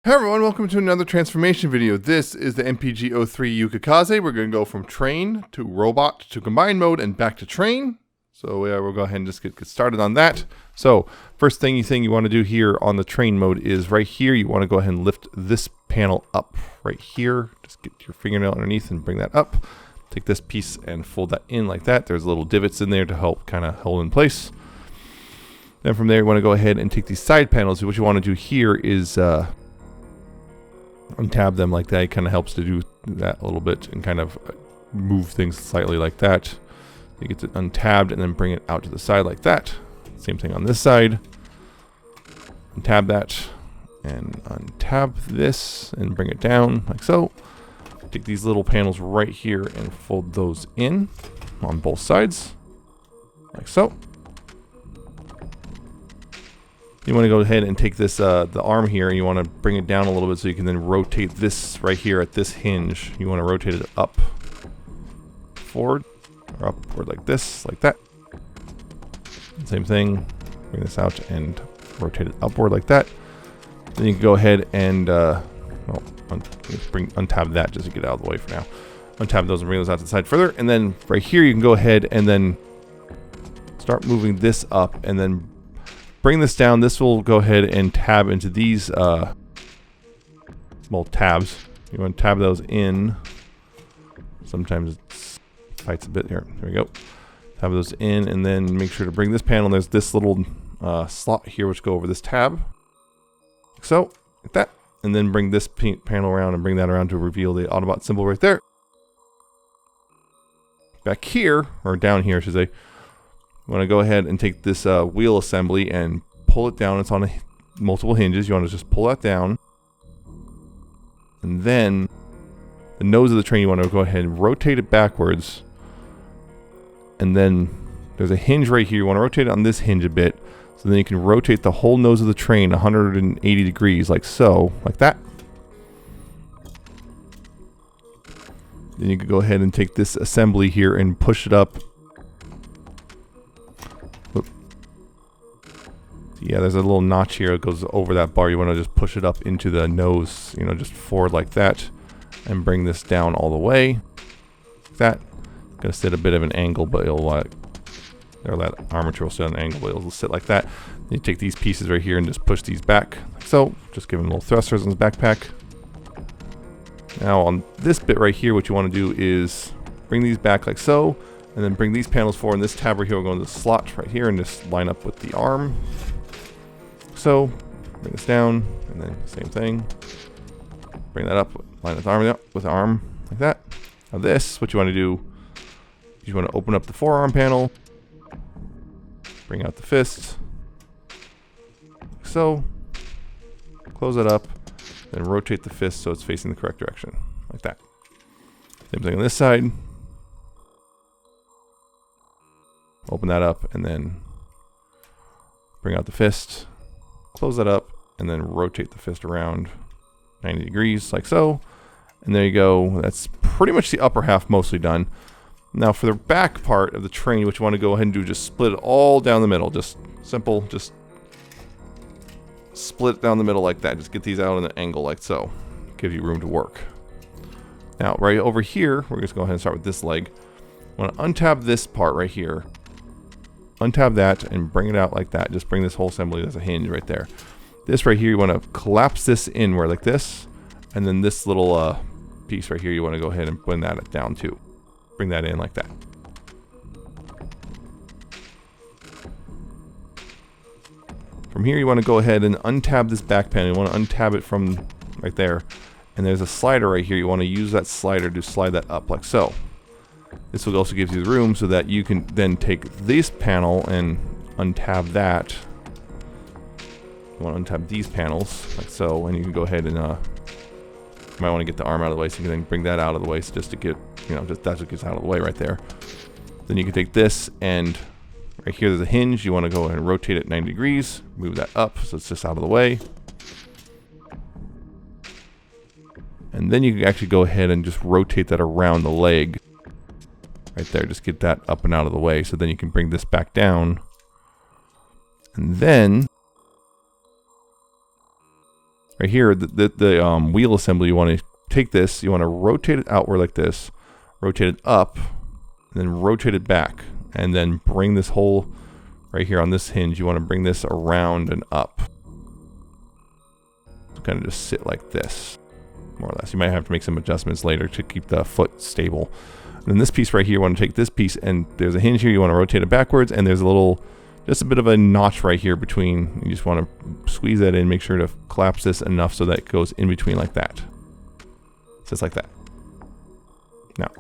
Hey everyone, welcome to another transformation video. This is the MPG-03 Yukikaze. We're going to go from train to robot to combine mode and back to train. So we'll go ahead and just get started on that. So first thing you want to do here on the train mode is right here. You want to go ahead and lift this panel up right here. Just get your fingernail underneath and bring that up. Take this piece and fold that in like that. There's little divots in there to help kind of hold in place. Then from there you want to go ahead and take these side panels. What you want to do here is untab them like that. It kind of helps to do that a little bit and kind of move things slightly like that. You get it untabbed and then bring it out to the side like that. Same thing on this side. Untab that and untab this and bring it down like so. Take these little panels right here and fold those in on both sides like so. You want to go ahead and take this, the arm here, and you want to bring it down a little bit so you can then rotate this right here at this hinge. You want to rotate it up, forward, or upward like this, like that. Same thing, bring this out and rotate it upward like that. Then you can go ahead and, untab that just to get it out of the way for now. Untab those and bring those out to the side further. And then right here you can go ahead and then start moving this up and then bring this down. This will go ahead and tab into these small tabs. You want to tab those in. Sometimes it fights a bit here. There we go. Tab those in and then make sure to bring this panel. There's this little slot here which go over this tab. Like so, like that. And then bring this panel around and bring that around to reveal the Autobot symbol right there. Back here, or down here I should say, you want to go ahead and take this wheel assembly and pull it down. It's on multiple hinges. You want to just pull that down. And then the nose of the train, you want to go ahead and rotate it backwards. And then there's a hinge right here. You want to rotate it on this hinge a bit. So then you can rotate the whole nose of the train 180 degrees like so, like that. Then you can go ahead and take this assembly here and push it up. Yeah, there's a little notch here that goes over that bar. You want to just push it up into the nose, you know, just forward like that, and bring this down all the way. Like that. Gonna sit a bit of an angle, but it'll or that armature will sit on an angle, but it'll sit like that. You take these pieces right here and just push these back, like so. Just give them little thrusters on his backpack. Now on this bit right here, what you want to do is bring these back like so, and then bring these panels forward. And this tab right here will go into the slot right here and just line up with the arm. So, bring this down, and then same thing. Bring that up, line the arm up with the arm, like that. Now this, what you want to do, you want to open up the forearm panel, bring out the fist, like so, close it up, then rotate the fist so it's facing the correct direction, like that. Same thing on this side. Open that up, and then bring out the fist. Close that up and then rotate the fist around 90 degrees like so. And there you go. That's pretty much the upper half mostly done. Now for the back part of the train, what you want to go ahead and do, just split it all down the middle. Just simple, just split it down the middle like that. Just get these out on an angle like so. Gives you room to work. Now right over here, we're just going to go ahead and start with this leg. I want to untab this part right here. Untab that and bring it out like that. Just bring this whole assembly. There's a hinge right there. This right here, you want to collapse this inward like this. And then this little piece right here, you want to go ahead and bring that down too. Bring that in like that. From here, you want to go ahead and untab this back panel. You want to untab it from right there. And there's a slider right here. You want to use that slider to slide that up like so. This will also give you the room so that you can then take this panel and untab that. You want to untap these panels like so, and you can go ahead and you might want to get the arm out of the way so you can then bring that out of the way, so just to get, you know, just that's what gets out of the way right there. Then you can take this and right here there's a hinge. You want to go ahead and rotate it 90 degrees, move that up so it's just out of the way. And then you can actually go ahead and just rotate that around the leg. Right there, just get that up and out of the way, so then you can bring this back down. And then right here, the wheel assembly, you want to take this, you want to rotate it outward like this, rotate it up, and then rotate it back, and then bring this whole, right here on this hinge, you want to bring this around and up. So kind of just sit like this, more or less. You might have to make some adjustments later to keep the foot stable. And then this piece right here, you want to take this piece, and there's a hinge here, you want to rotate it backwards, and there's a little, just a bit of a notch right here between. You just want to squeeze that in, make sure to collapse this enough so that it goes in between like that. Just like that. Now,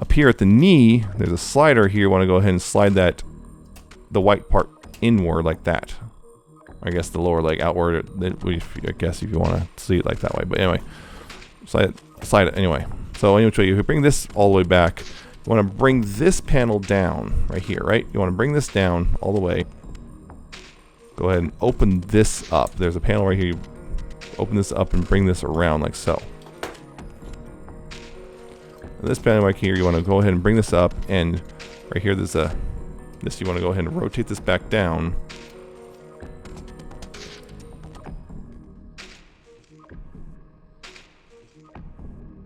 up here at the knee, there's a slider here. You want to go ahead and slide that, the white part inward like that. I guess the lower leg outward, I guess if you want to see it like that way. But anyway, slide it anyway. So anyway, you bring this all the way back. You want to bring this panel down right here, right? You want to bring this down all the way. Go ahead and open this up. There's a panel right here. You open this up and bring this around like so. And this panel right here, you want to go ahead and bring this up, and right here there's a, this you want to go ahead and rotate this back down.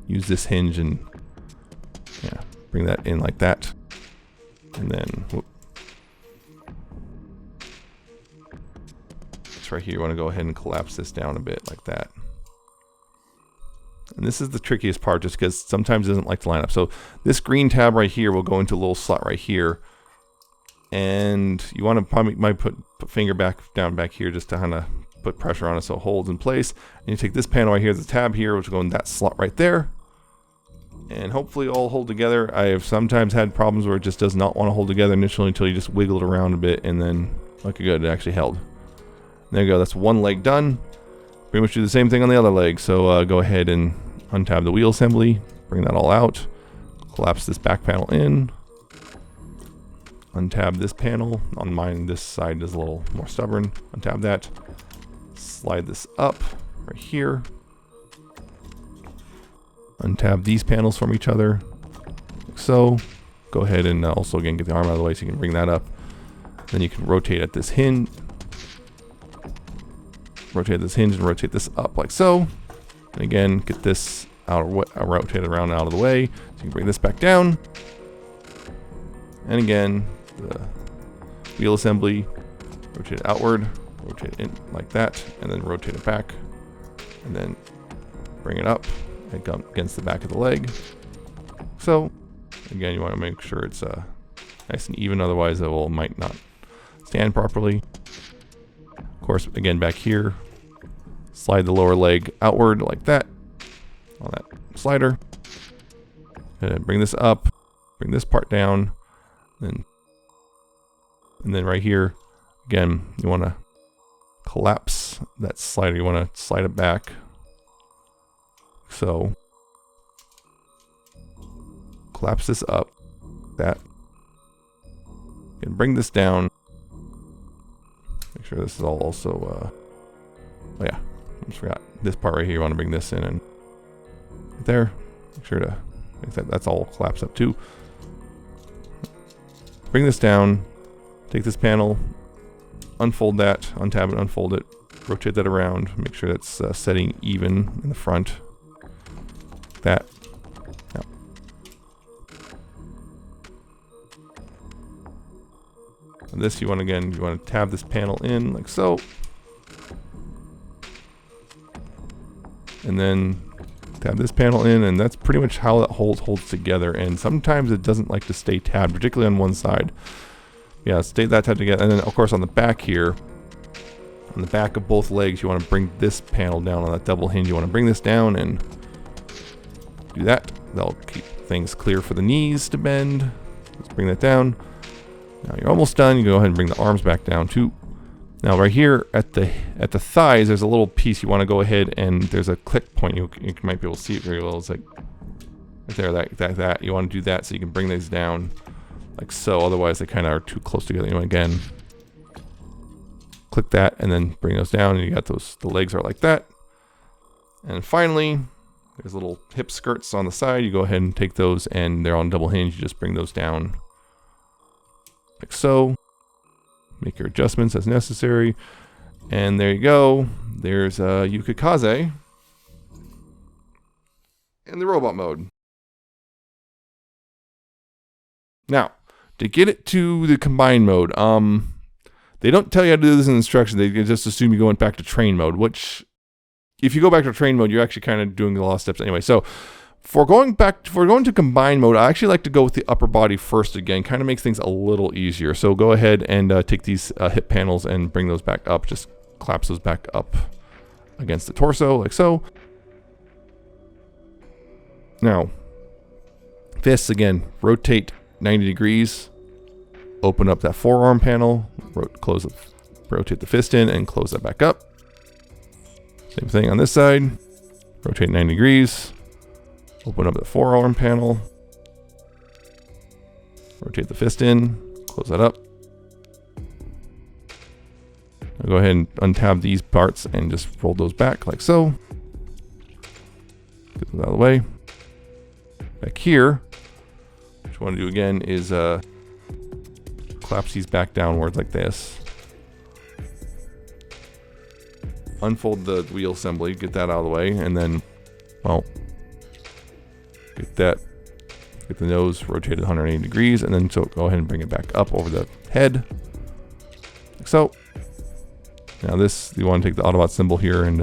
Use this hinge and yeah, bring that in like that, and then whoop. It's right here. You want to go ahead and collapse this down a bit like that. And this is the trickiest part, just because sometimes it doesn't like to line up. So this green tab right here will go into a little slot right here, and you want to probably might put finger down back here just to kind of put pressure on it so it holds in place. And you take this panel right here, the tab here, which will go in that slot right there. And hopefully all hold together. I have sometimes had problems where it just does not want to hold together initially until you just wiggle it around a bit, and then looking good, it actually held. And there you go, that's one leg done. Pretty much do the same thing on the other leg. So go ahead and untab the wheel assembly, bring that all out, collapse this back panel in, untab this panel. On mine, this side is a little more stubborn. Untab that, slide this up right here. Untab these panels from each other, like so. Go ahead and also again get the arm out of the way so you can bring that up. Then you can rotate at this hinge. Rotate this hinge and rotate this up like so. And again, get this out, rotate around and out of the way. So you can bring this back down. And again, the wheel assembly, rotate it outward, rotate it in like that, and then rotate it back. And then bring it up against the back of the leg. So again, you want to make sure it's nice and even, otherwise it might not stand properly. Of course, again back here, slide the lower leg outward like that on that slider, and bring this up, bring this part down, and then right here again you want to collapse that slider. You want to slide it back. So collapse this up, that, and bring this down. Make sure this is all also, oh yeah, I just forgot this part right here. You want to bring this in and right there. Make sure to make that's all collapsed up too. Bring this down, take this panel, unfold that, untab it, unfold it, rotate that around, make sure that's setting even in the front. That. Yep. And this you want to tab this panel in like so. And then tab this panel in, and that's pretty much how that holds together. And sometimes it doesn't like to stay tabbed, particularly on one side. Yeah, stay that tabbed together. And then of course on the back here, on the back of both legs, you want to bring this panel down on that double hinge. You want to bring this down and do that. That'll keep things clear for the knees to bend. Let's bring that down. Now you're almost done. You go ahead and bring the arms back down too. Now right here at the thighs, there's a little piece you want to go ahead and there's a click point. You might be able to see it very well. It's like right there, that. You want to do that so you can bring these down like so. Otherwise they kind of are too close together. You know, again, click that and then bring those down, and you got those. The legs are like that. And finally, there's little hip skirts on the side. You go ahead and take those, and they're on double hinge. You just bring those down like so. Make your adjustments as necessary. And there you go. there's Yukikaze in the robot mode. Now, to get it to the combined mode, they don't tell you how to do this in instructions. They just assume you go back to train mode, which if you go back to train mode, you're actually kind of doing a lot of steps anyway. So for going to combine mode, I actually like to go with the upper body first again. Kind of makes things a little easier. So go ahead and take these hip panels and bring those back up. Just collapse those back up against the torso, like so. Now, fists again, rotate 90 degrees. Open up that forearm panel, rotate the fist in and close that back up. Same thing on this side. Rotate 90 degrees. Open up the forearm panel. Rotate the fist in. Close that up. I'll go ahead and untab these parts and just roll those back like so. Get those out of the way. Back here, what you want to do again is collapse these back downwards like this. Unfold the wheel assembly, get that out of the way, and then, well, get the nose rotated 180 degrees, and then so go ahead and bring it back up over the head, like so. Now this, you want to take the Autobot symbol here and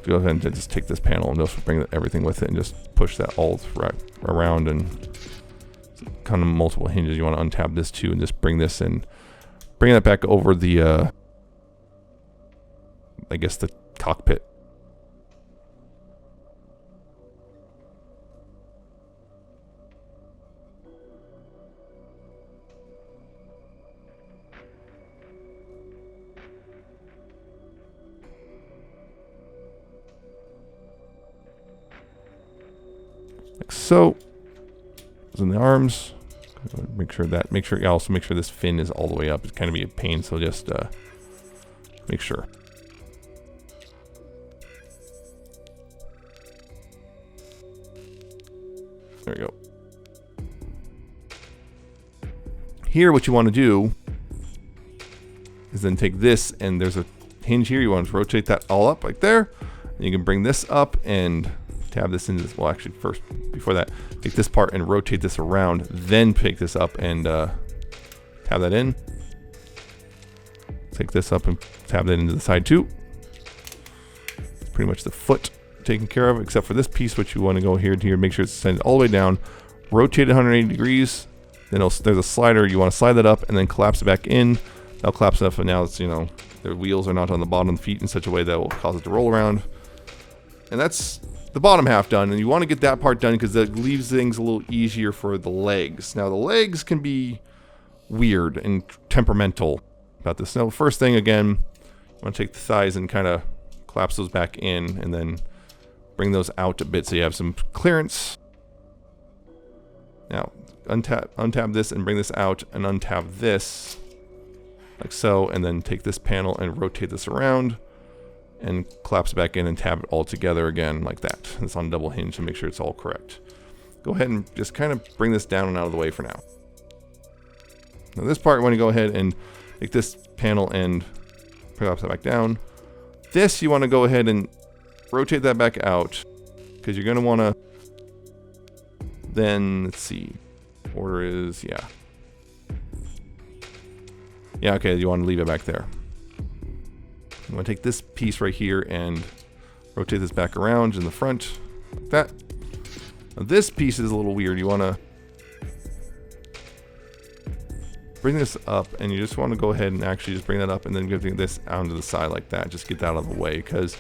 go ahead and just take this panel and just bring everything with it and just push that all around, and kind of multiple hinges. You want to untap this too and just bring this in. Bring that back over the, I guess the cockpit. Like so. In the arms. Make sure this fin is all the way up. It's kind of be a pain, so just make sure. There we go. Here, what you want to do is then take this, and there's a hinge here. You want to rotate that all up like there. And you can bring this up and tab this into this. Well, actually, first, before that, take this part and rotate this around, then pick this up and tab that in. Take this up and tab that into the side too. It's pretty much the foot taken care of, except for this piece, which you want to go here to here, make sure it's sent all the way down, rotate it 180 degrees. Then there's a slider. You want to slide that up and then collapse it back in. That'll collapse it up, and now it's, the wheels are not on the bottom of the feet in such a way that will cause it to roll around. And that's the bottom half done, and you want to get that part done because that leaves things a little easier for the legs. Now the legs can be weird and temperamental about this. Now, first thing again, you want to take the thighs and kind of collapse those back in, and then bring those out a bit so you have some clearance. Now untap this and bring this out, and untap this like so, and then take this panel and rotate this around and collapse it back in and tab it all together again like that. It's on double hinge to make sure it's all correct. Go ahead and just kind of bring this down and out of the way for now. Now this part, you want to go ahead and take this panel and collapse that back down. This, you want to go ahead and rotate that back out, because you're going to want to then, let's see, order is, yeah, okay, you want to leave it back there. I'm going to take this piece right here and rotate this back around in the front, like that. Now this piece is a little weird. You want to bring this up, and you just want to go ahead and actually just bring that up and then give this out to the side like that. Just get that out of the way, because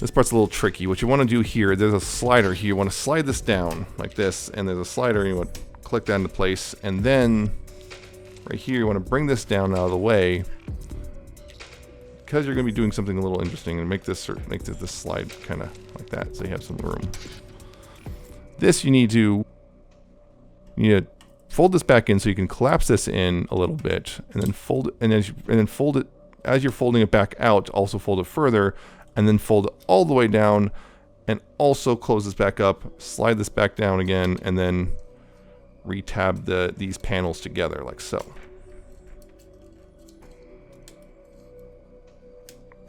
this part's a little tricky. What you want to do here, there's a slider here. You want to slide this down like this, and there's a slider, and you want to click that into place, and then right here you want to bring this down out of the way, because you're going to be doing something a little interesting, and make this slide kind of like that, so you have some room. This you need to fold this back in so you can collapse this in a little bit, and then fold it, and then fold it as you're folding it back out. Also fold it further, and then fold it all the way down, and also close this back up. Slide this back down again, and then retab these panels together like so.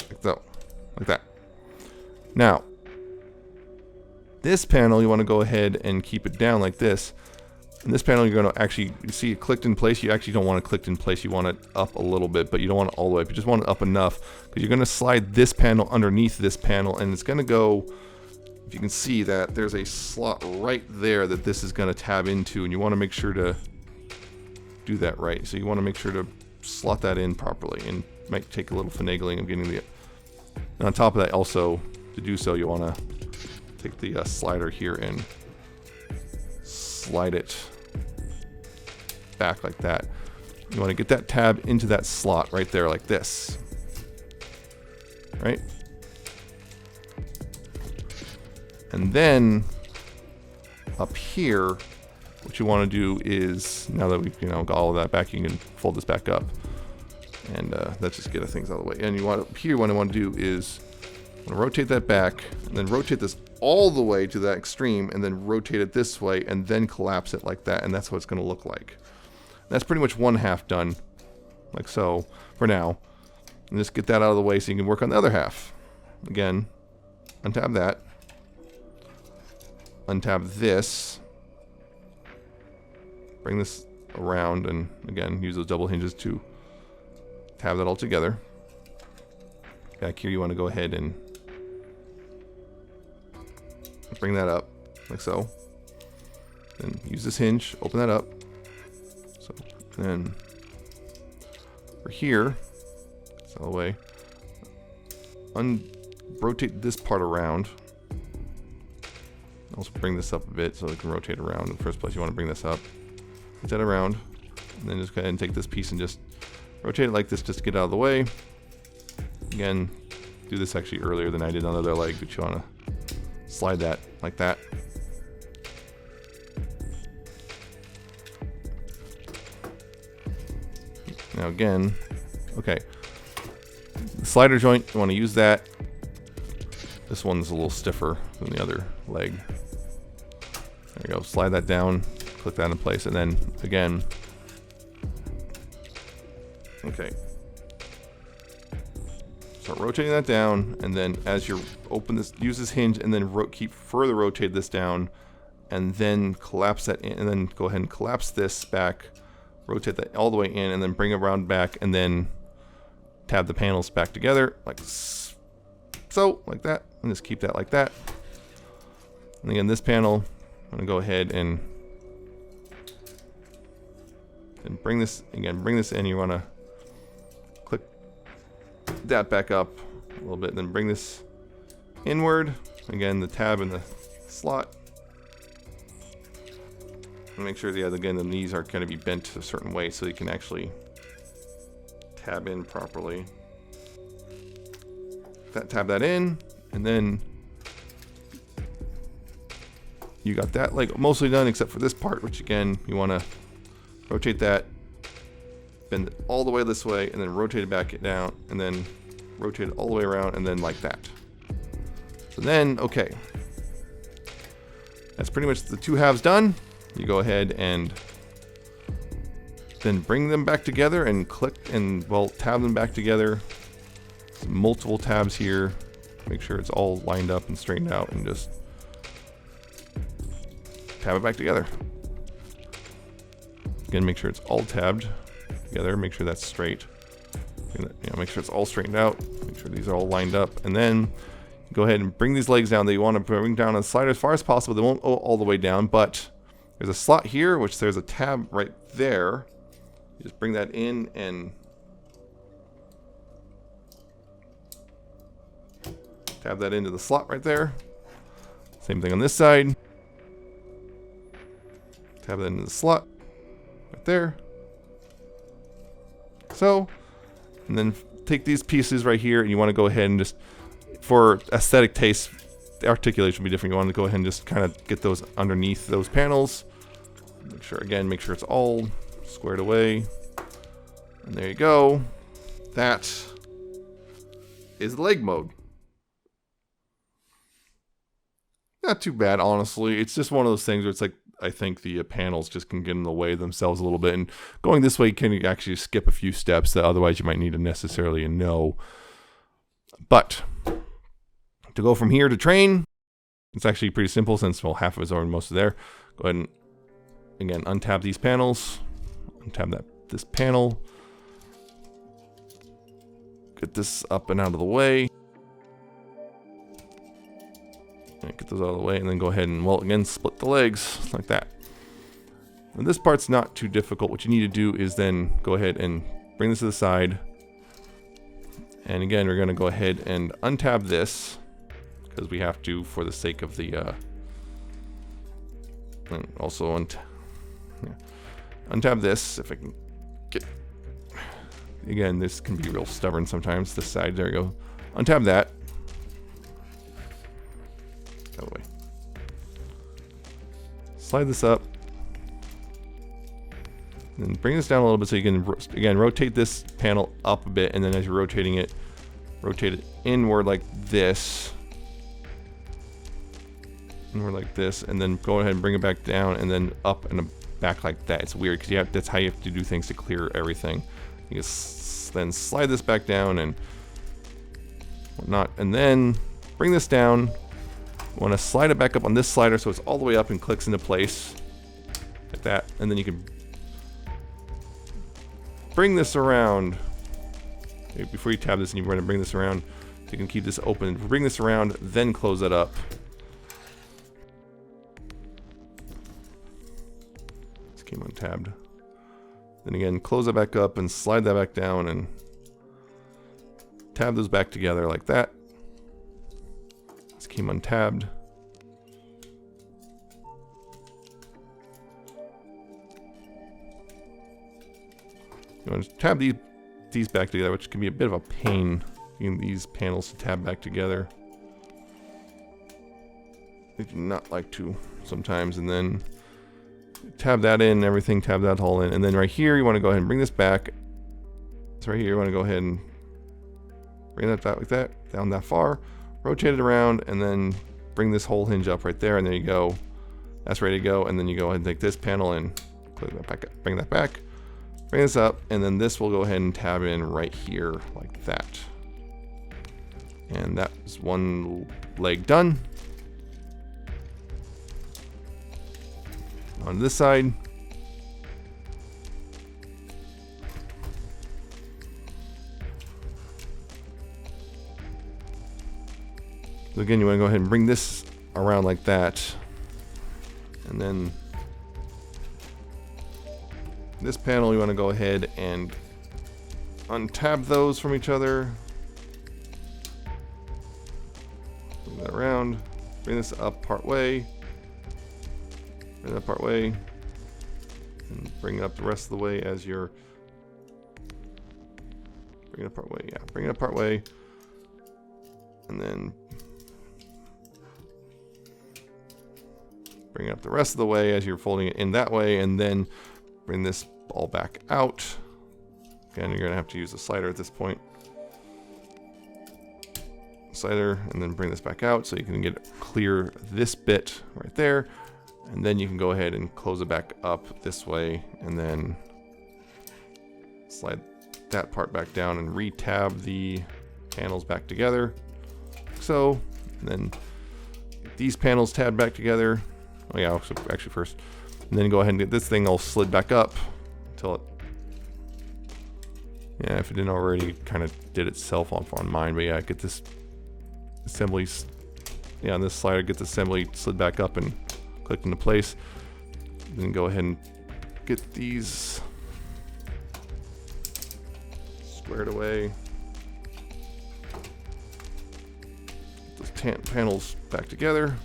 like so, like that. Now, this panel, you want to go ahead and keep it down like this. And this panel, you're going to actually, you see it clicked in place. You actually don't want it clicked in place. You want it up a little bit, but you don't want it all the way up. You just want it up enough because you're going to slide this panel underneath this panel, and it's going to go, if you can see that, there's a slot right there that this is going to tab into, and you want to make sure to do that right. So you want to make sure to slot that in properly, and it might take a little finagling of getting the, and on top of that also, to do so, you want to take the slider here and slide it back like that. You want to get that tab into that slot right there like this. Right? And then up here, what you want to do is, now that we've got all of that back, you can fold this back up. And let's just get things out of the way. And you want here, what I want to do is rotate that back, and then rotate this all the way to that extreme, and then rotate it this way, and then collapse it like that, and that's what it's going to look like. That's pretty much one half done, like so, for now. And just get that out of the way so you can work on the other half. Again, untab that. Untab this. Bring this around, and again, use those double hinges to tab that all together. Back here, you want to go ahead and bring that up, like so. Then use this hinge, open that up. So then for here, it's all the way. Rotate this part around. Also bring this up a bit so it can rotate around. In the first place, you want to bring this up. Get that around. And then just go ahead and take this piece and just rotate it like this just to get out of the way. Again, do this actually earlier than I did on the other leg, but you want to slide that like that. Now again, okay. The slider joint, you want to use that. This one's a little stiffer than the other leg. There you go. Slide that down, click that in place, and then again. Okay. Start rotating that down, and then as you open this, use this hinge, and then keep further rotate this down, and then collapse that in, and then go ahead and collapse this back, rotate that all the way in, and then bring it around back, and then tab the panels back together, like so, like that, and just keep that like that. And again, this panel, I'm gonna go ahead and bring this in. You want to click that back up a little bit, and then bring this inward. Again, the tab in the slot. And make sure, yeah, again, the knees are going to be bent a certain way so you can actually tab in properly. Tab that in, and then you got that leg mostly done except for this part, which again, you want to rotate that, bend it all the way this way, and then rotate it back down, and then rotate it all the way around, and then like that. So then, okay, that's pretty much the two halves done. You go ahead and then bring them back together and click and, well, tab them back together. Some multiple tabs here. Make sure it's all lined up and straightened out, and just tab it back together. Again, make sure it's all tabbed together. Make sure that's straight. Make sure it's all straightened out. Make sure these are all lined up, and then go ahead and bring these legs down. That you want to bring down on the slider as far as possible. They won't go all the way down, but there's a slot here, which there's a tab right there. You just bring that in and tab that into the slot right there. Same thing on this side. Tab that into the slot right there. So, and then take these pieces right here, and you want to go ahead and just, for aesthetic taste, the articulation will be different. You want to go ahead and just kind of get those underneath those panels. Make sure it's all squared away. And there you go. That is leg mode. Not too bad, honestly. It's just one of those things where it's like, I think the panels just can get in the way of themselves a little bit. And going this way can actually skip a few steps that otherwise you might need to necessarily know. But to go from here to train, it's actually pretty simple since, well, half of it's already most of there. Go ahead and, again, untab these panels. Untab this panel. Get this up and out of the way. And get those out of the way, and then go ahead and, well, again, split the legs like that. And this part's not too difficult. What you need to do is then go ahead and bring this to the side. And again, we're going to go ahead and untab this, because we have to for the sake of the, and also untab this, if I can get, again, this can be real stubborn sometimes, this side, there you go. Untab that. Out of the way. Slide this up. And bring this down a little bit so you can, again, rotate this panel up a bit, and then as you're rotating it, rotate it inward like this. Inward like this, and then go ahead and bring it back down, and then up and back like that. It's weird, because that's how you have to do things to clear everything. You just then slide this back down and whatnot, and then bring this down. You want to slide it back up on this slider so it's all the way up and clicks into place. Like that, and then you can bring this around. Okay, before you tab this, and you want to bring this around, so you can keep this open. Bring this around, then close it up. This came untabbed. Then again, close it back up and slide that back down and tab those back together like that. This came untabbed. You want to tab these back together, which can be a bit of a pain, getting these panels to tab back together. They do not like to sometimes, and then tab that in, everything, tab that all in, and then right here you want to go ahead and bring this back. So right here you want to go ahead and bring that back like that, down that far, rotate it around, and then bring this whole hinge up right there, and there you go. That's ready to go, and then you go ahead and take this panel and click that back up, bring that back. Bring this up, and then this will go ahead and tab in right here like that. And that is one leg done. On this side. So again, you want to go ahead and bring this around like that. And then this panel, you want to go ahead and untab those from each other. Bring that around. Bring this up part way. Bring that part way. And bring it up the rest of the way as you're. Bring it up part way. Yeah, bring it up part way. And then bring it up the rest of the way as you're folding it in that way, and then bring this all back out. Again, you're going to have to use a slider at this point. Slider, and then bring this back out so you can clear this bit right there. And then you can go ahead and close it back up this way, and then slide that part back down and re-tab the panels back together. So, and then get these panels tabbed back together. Oh yeah, actually first. And then go ahead and get this thing all slid back up until it, yeah, if it didn't already, kind of did itself on mine. But yeah, get this assembly, yeah, on this slider, get the assembly slid back up and clicked into place. Then go ahead and get these squared away. Get those panels back together.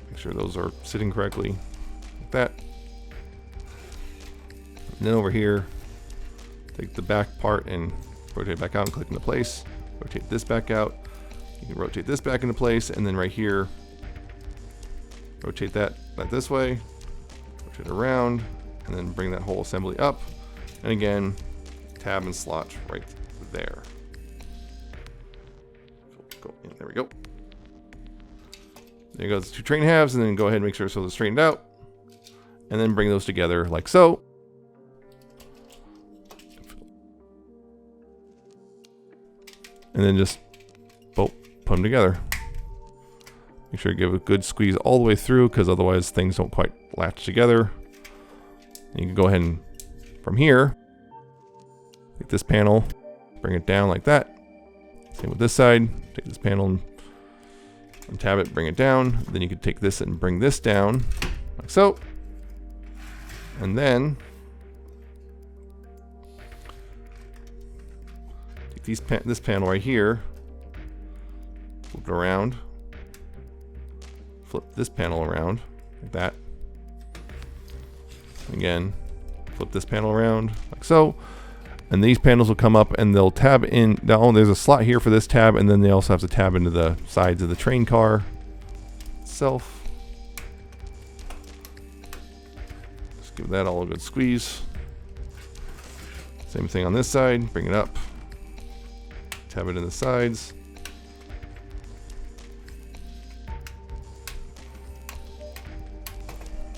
Make sure those are sitting correctly. That, and then over here, take the back part and rotate it back out and click into place. Rotate this back out. You can rotate this back into place, and then right here, rotate that this way, rotate it around, and then bring that whole assembly up. And again, tab and slot right there. There we go. There goes the two train halves, and then go ahead and make sure so they're straightened out. And then bring those together like so. and then just put them together. Make sure to give a good squeeze all the way through, because otherwise things don't quite latch together. And you can go ahead and, from here, take this panel, bring it down like that. Same with this side. Take this panel and untab it, bring it down. Then you can take this and bring this down, like so. And then take this panel right here, flip it around, flip this panel around, like that. Again, flip this panel around, like so. And these panels will come up and they'll tab in. Now, there's a slot here for this tab, and then they also have to tab into the sides of the train car itself. Just give that all a good squeeze. Same thing on this side, bring it up, tab it in the sides.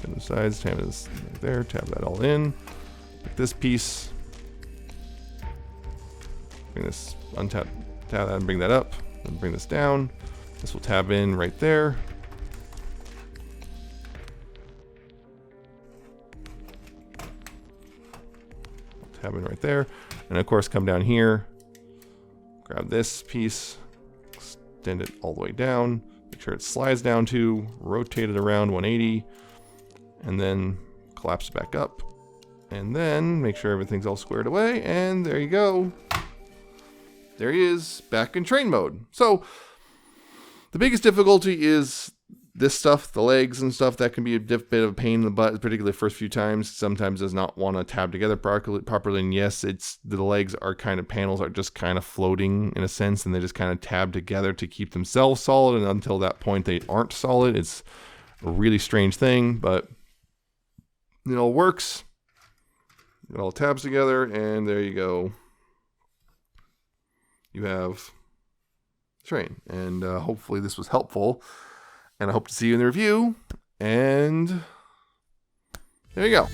In the sides, tab this right there, tab that all in. Take this piece. Bring this, tab that and bring that up, and bring this down. This will tab in right there. Tab in right there. And of course come down here, grab this piece, extend it all the way down, make sure it slides down to, rotate it around 180, and then collapse it back up. And then make sure everything's all squared away, and there you go. There he is, back in train mode. So the biggest difficulty is this stuff, the legs and stuff. That can be a bit of a pain in the butt, particularly the first few times. Sometimes does not want to tab together properly. And yes, it's the legs are kind of, panels are just kind of floating in a sense, and they just kind of tab together to keep themselves solid. And until that point, they aren't solid. It's a really strange thing, but it all works. It all tabs together, and there you go. You have train, and hopefully this was helpful, and I hope to see you in the review, and there you go.